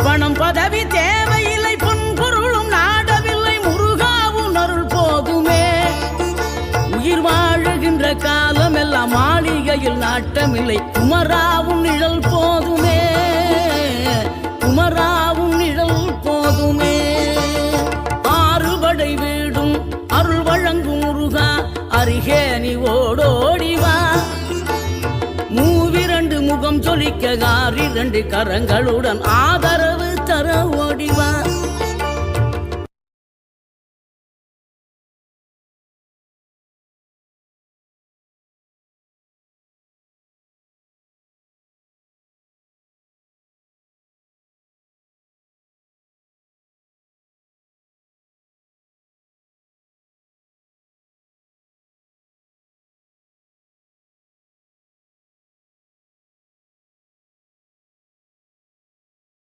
பணம் பதவி தேவையில்லை, பொன்பொருளும் நாடவில்லை, முருகாவும் அருள் போதுமே. உயிர் வாழுகின்ற காலம் எல்லாம் மாளிகையில் நாட்டமில்லை, குமராவும் நிழல் போதுமே, குமராவும் நிழல் போதுமே. ஆறுபடை வீடும் அருள் வழங்கும் முருகா, அருகே நீ ஓடோடிவா. மூவிரண்டு முகம் சொலிக்க 6 கரங்களுடன் ஆத